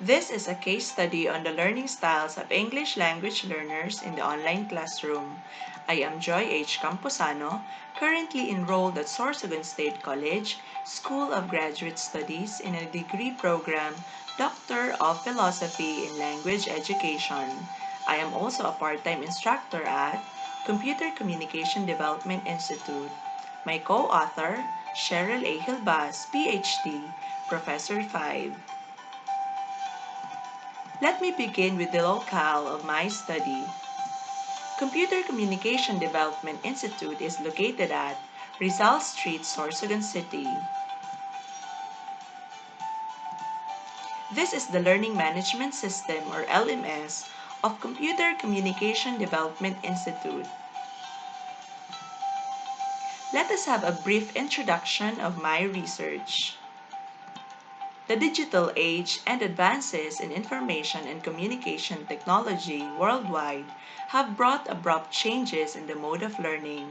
This is a case study on the learning styles of English language learners in the online classroom. I am Joy H. Camposano, currently enrolled at Sorsogon State College, School of Graduate Studies in a degree program, Doctor of Philosophy in Language Education. I am also a part-time instructor at Computer Communication Development Institute. My co-author, Cheryl A. Hilbas, PhD, Professor 5. Let me begin with the locale of my study. Computer Communication Development Institute is located at Rizal Street, Sorsogon City. This is the Learning Management System or LMS of Computer Communication Development Institute. Let us have a brief introduction of my research. The digital age and advances in information and communication technology worldwide have brought abrupt changes in the mode of learning.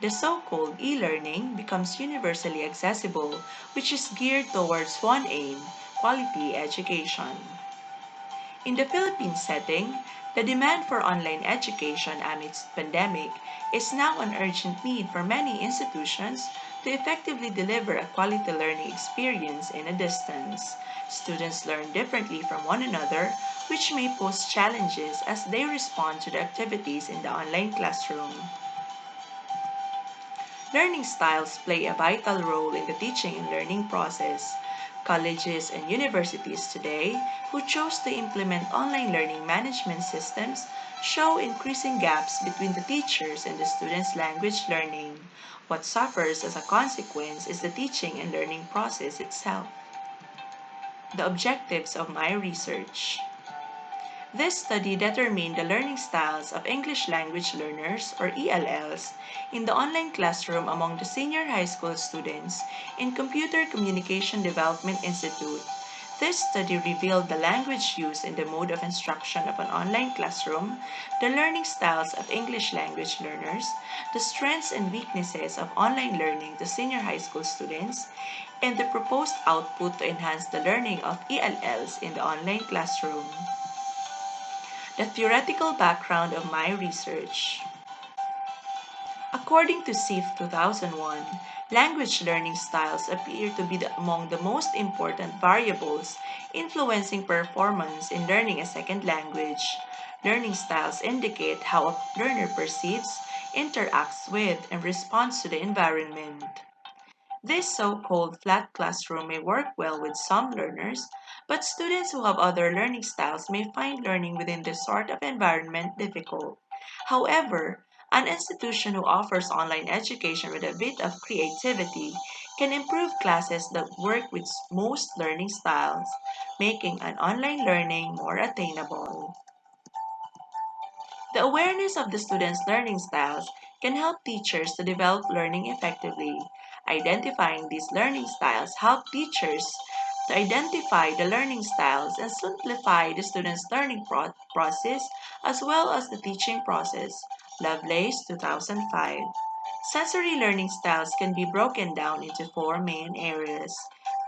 The so-called e-learning becomes universally accessible, which is geared towards one aim, quality education. In the Philippine setting, the demand for online education amidst pandemic is now an urgent need for many institutions to effectively deliver a quality learning experience in a distance. Students learn differently from one another, which may pose challenges as they respond to the activities in the online classroom. Learning styles play a vital role in the teaching and learning process. Colleges and universities today who chose to implement online learning management systems show increasing gaps between the teachers and the students' language learning. What suffers as a consequence is the teaching and learning process itself. The objectives of my research. This study determined the learning styles of English language learners, or ELLs, in the online classroom among the senior high school students in Computer Communication Development Institute. This study revealed the language used in the mode of instruction of an online classroom, the learning styles of English language learners, the strengths and weaknesses of online learning to senior high school students, and the proposed output to enhance the learning of ELLs in the online classroom. The theoretical background of my research. According to SIF 2001, language learning styles appear to be among the most important variables influencing performance in learning a second language. Learning styles indicate how a learner perceives, interacts with, and responds to the environment. This so-called flat classroom may work well with some learners, but students who have other learning styles may find learning within this sort of environment difficult. However, an institution who offers online education with a bit of creativity can improve classes that work with most learning styles, making an online learning more attainable. The awareness of the students' learning styles can help teachers to develop learning effectively. Identifying these learning styles help teachers to identify the learning styles and simplify the students' learning process as well as the teaching process. Lovelace, 2005. Sensory learning styles can be broken down into four main areas: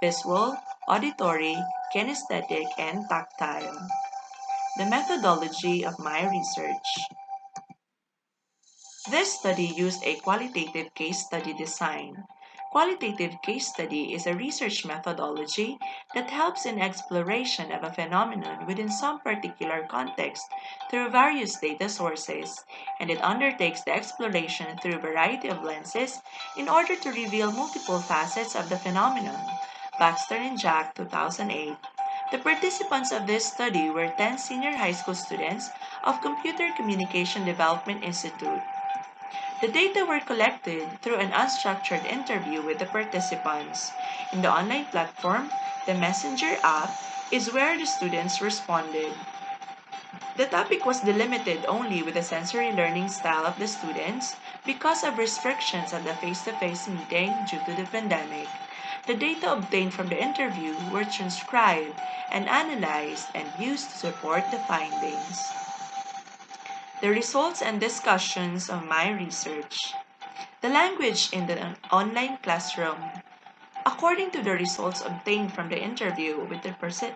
visual, auditory, kinesthetic, and tactile. The methodology of my research. This study used a qualitative case study design. Qualitative case study is a research methodology that helps in exploration of a phenomenon within some particular context through various data sources, and it undertakes the exploration through a variety of lenses in order to reveal multiple facets of the phenomenon. Baxter and Jack, 2008. The participants of this study were 10 senior high school students of Computer Communication Development Institute. The data were collected through an unstructured interview with the participants. In the online platform, the Messenger app is where the students responded. The topic was delimited only with the sensory learning style of the students because of restrictions at the face-to-face meeting due to the pandemic. The data obtained from the interview were transcribed and analyzed and used to support the findings. The results and discussions of my research. The language in the online classroom. According to the results obtained from the interview with the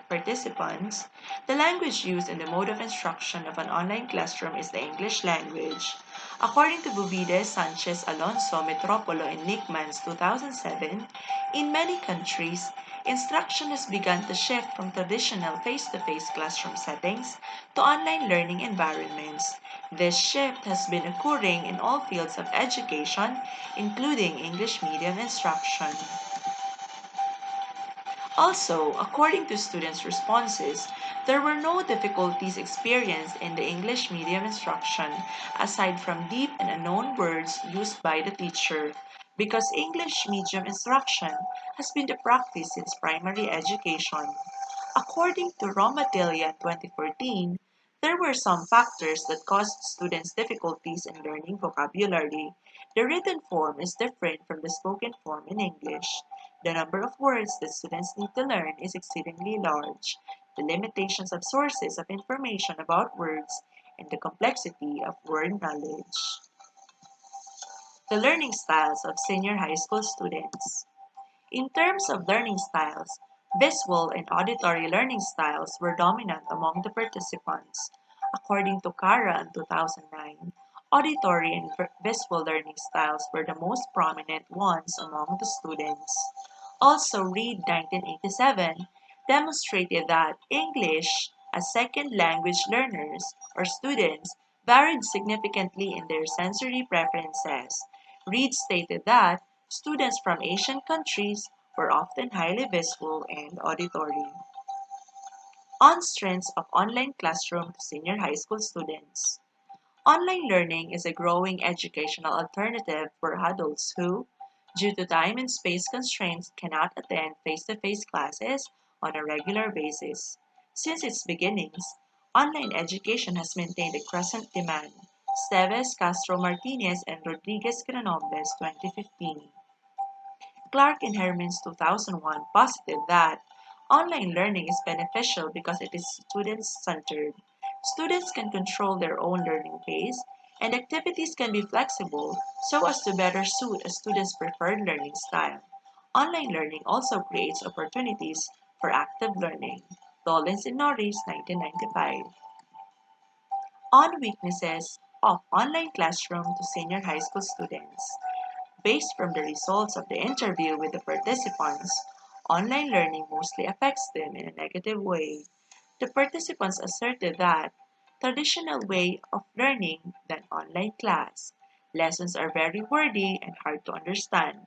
participants, the language used in the mode of instruction of an online classroom is the English language. According to Buvide, Sanchez, Alonso, Metropolo, and Nickman's 2007, in many countries, instruction has begun to shift from traditional face-to-face classroom settings to online learning environments. This shift has been occurring in all fields of education, including English medium instruction. Also, according to students' responses, there were no difficulties experienced in the English medium instruction aside from deep and unknown words used by the teacher, because English medium instruction has been the practice since primary education. According to Romatelia 2014, there were some factors that caused students difficulties in learning vocabulary. The written form is different from the spoken form in English. The number of words that students need to learn is exceedingly large. The limitations of sources of information about words and the complexity of word knowledge. The learning styles of senior high school students. In terms of learning styles, visual and auditory learning styles were dominant among the participants. According to Cara in 2009, auditory and visual learning styles were the most prominent ones among the students. Also, Reed 1987 demonstrated that English as second language learners or students varied significantly in their sensory preferences. Reed stated that students from Asian countries were often highly visual and auditory. On strengths of online classroom to senior high school students. Online learning is a growing educational alternative for adults who, due to time and space constraints, cannot attend face-to-face classes on a regular basis. Since its beginnings, online education has maintained a crescent demand. Steves, Castro Martinez, and Rodriguez Granombes, 2015. Clark and Herman's 2001 posited that online learning is beneficial because it is student-centered. Students can control their own learning pace, and activities can be flexible so as to better suit a student's preferred learning style. Online learning also creates opportunities for active learning. Dollins and Norris, 1995. On weaknesses of online classroom to senior high school students. Based from the results of the interview with the participants, online learning mostly affects them in a negative way. The participants asserted that traditional way of learning than online class. Lessons are very wordy and hard to understand.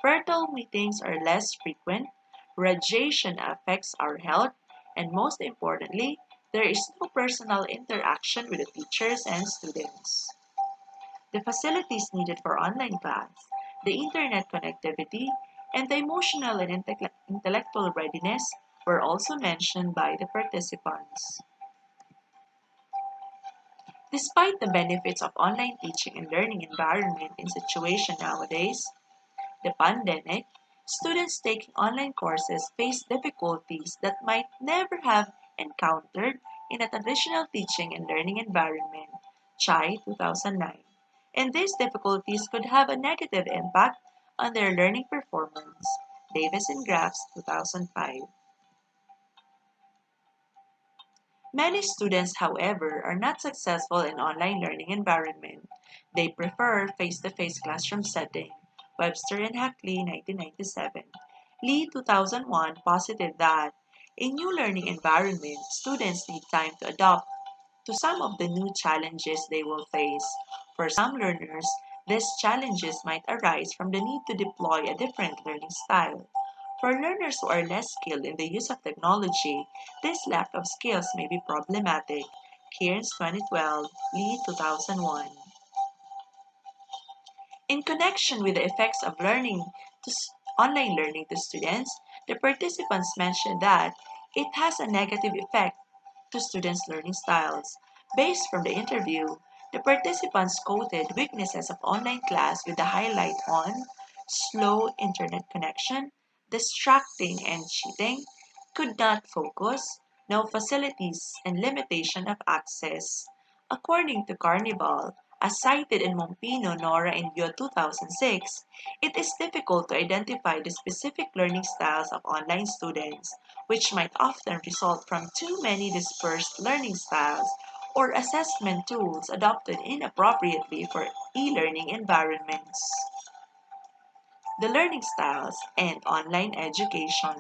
Virtual meetings are less frequent. Radiation affects our health, and most importantly, there is no personal interaction with the teachers and students. The facilities needed for online class, the internet connectivity, and the emotional and intellectual readiness were also mentioned by the participants. Despite the benefits of online teaching and learning environment in situation nowadays, the pandemic, students taking online courses face difficulties that might never have encountered in a traditional teaching and learning environment. Chai 2009. And these difficulties could have a negative impact on their learning performance. Davis and Graffs 2005. Many students, however, are not successful in online learning environment. They prefer face-to-face classroom setting. Webster and Hackley, 1997. Lee, 2001, posited that in new learning environment, students need time to adapt to some of the new challenges they will face. For some learners, these challenges might arise from the need to deploy a different learning style. For learners who are less skilled in the use of technology, this lack of skills may be problematic. Cairns 2012, Lee 2001. In connection with the effects of online learning to students, the participants mentioned that it has a negative effect to students' learning styles. Based from the interview, the participants quoted weaknesses of online class with the highlight on slow internet connection, distracting and cheating, could not focus, no facilities, and limitation of access. According to Carnival, As cited in Mompino, Nora, and Yo 2006, it is difficult to identify the specific learning styles of online students, which might often result from too many dispersed learning styles or assessment tools adopted inappropriately for e-learning environments. The learning styles and online education.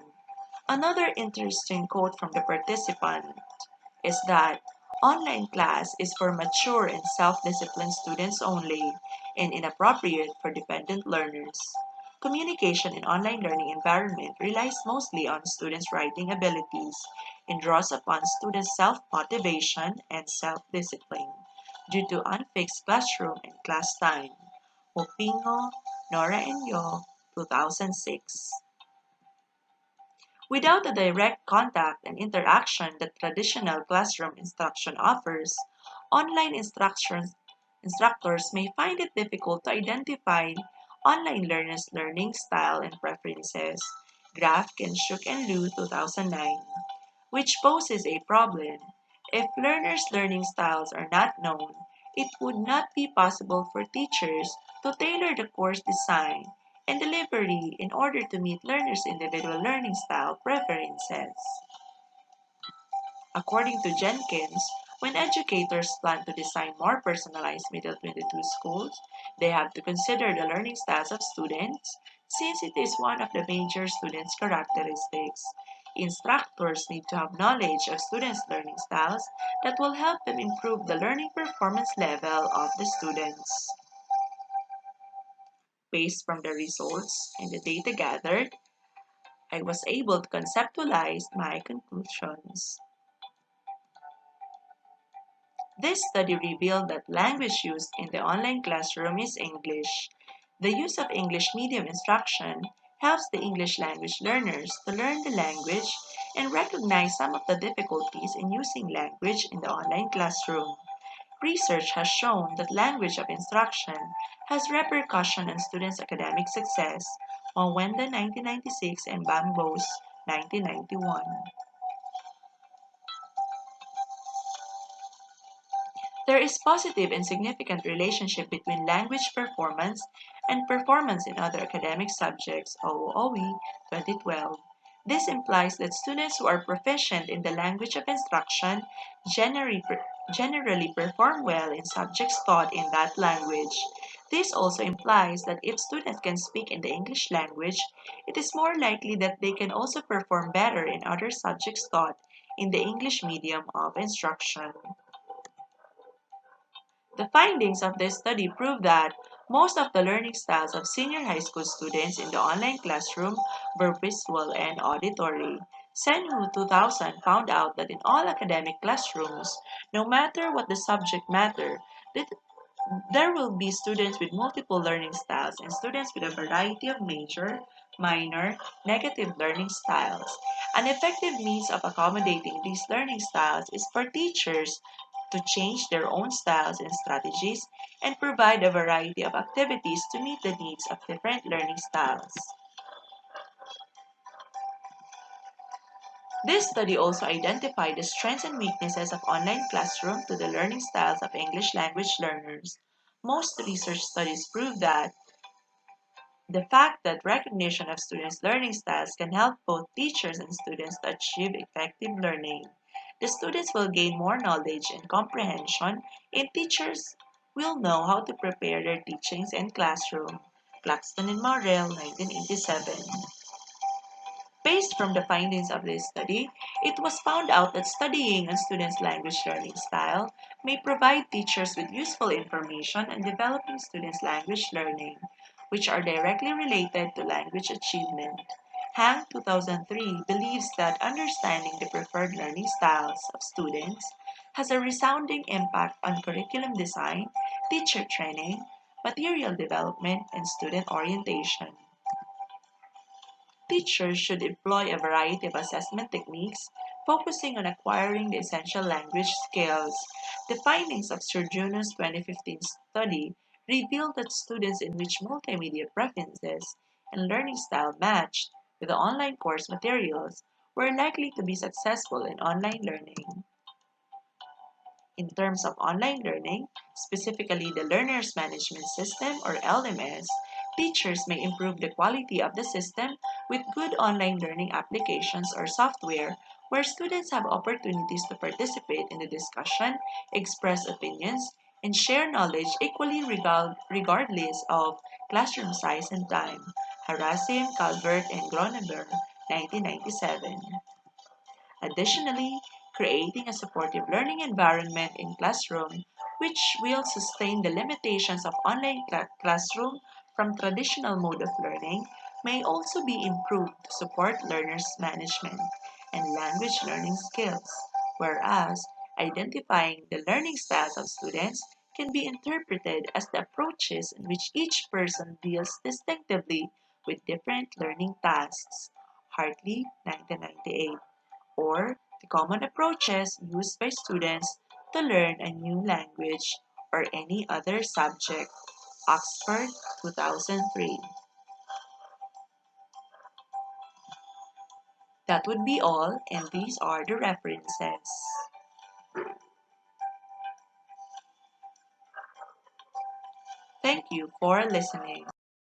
Another interesting quote from the participant is that online class is for mature and self-disciplined students only and inappropriate for dependent learners. Communication in online learning environment relies mostly on students' writing abilities and draws upon students' self-motivation and self-discipline due to unfixed classroom and class time. Mopingo, Nora and Yo, 2006. Without the direct contact and interaction that traditional classroom instruction offers, online instructors may find it difficult to identify online learners' learning style and preferences. Graf, Kenshuk, and Liu 2009, which poses a problem. If learners' learning styles are not known, it would not be possible for teachers to tailor the course design and delivery in order to meet learners' individual learning style preferences. According to Jenkins, when educators plan to design more personalized Middle 22 schools, they have to consider the learning styles of students since it is one of the major students' characteristics. Instructors need to have knowledge of students' learning styles that will help them improve the learning performance level of the students. Based from the results and the data gathered, I was able to conceptualize my conclusions. This study revealed that language used in the online classroom is English. The use of English medium instruction helps the English language learners to learn the language and recognize some of the difficulties in using language in the online classroom. Research has shown that language of instruction has repercussion on students' academic success, Mwenda 1996 and Bangbos 1991. There is positive and significant relationship between language performance and performance in other academic subjects, OOE 2012. This implies that students who are proficient in the language of instruction generally, generally perform well in subjects taught in that language. This also implies that if students can speak in the English language, it is more likely that they can also perform better in other subjects taught in the English medium of instruction. The findings of this study prove that most of the learning styles of senior high school students in the online classroom were visual and auditory. Senhu 2000 found out that in all academic classrooms, no matter what the subject matter, that there will be students with multiple learning styles and students with a variety of major, minor, negative learning styles. An effective means of accommodating these learning styles is for teachers to change their own styles and strategies and provide a variety of activities to meet the needs of different learning styles. This study also identified the strengths and weaknesses of online classroom to the learning styles of English language learners. Most research studies prove that the fact that recognition of students' learning styles can help both teachers and students to achieve effective learning. The students will gain more knowledge and comprehension, and teachers will know how to prepare their teachings and classroom. Claxton and Morrell, 1987. Based from the findings of this study, it was found out that studying a students' language learning style may provide teachers with useful information on developing students' language learning, which are directly related to language achievement. Hang 2003 believes that understanding the preferred learning styles of students has a resounding impact on curriculum design, teacher training, material development, and student orientation. Teachers should employ a variety of assessment techniques focusing on acquiring the essential language skills. The findings of Sir Juno's 2015 study revealed that students in which multimedia preferences and learning style matched with the online course materials were likely to be successful in online learning. In terms of online learning, specifically the Learner's Management System or LMS, teachers may improve the quality of the system with good online learning applications or software where students have opportunities to participate in the discussion, express opinions, and share knowledge equally regardless of classroom size and time. Harasim, Calvert, and Groneberg, 1997. Additionally, creating a supportive learning environment in classroom which will sustain the limitations of online classroom from traditional mode of learning may also be improved to support learners' management and language learning skills, whereas identifying the learning styles of students can be interpreted as the approaches in which each person deals distinctively with different learning tasks. Hartley, 1998, or the common approaches used by students to learn a new language or any other subject. Oxford, 2003. That would be all, and these are the references. Thank you for listening.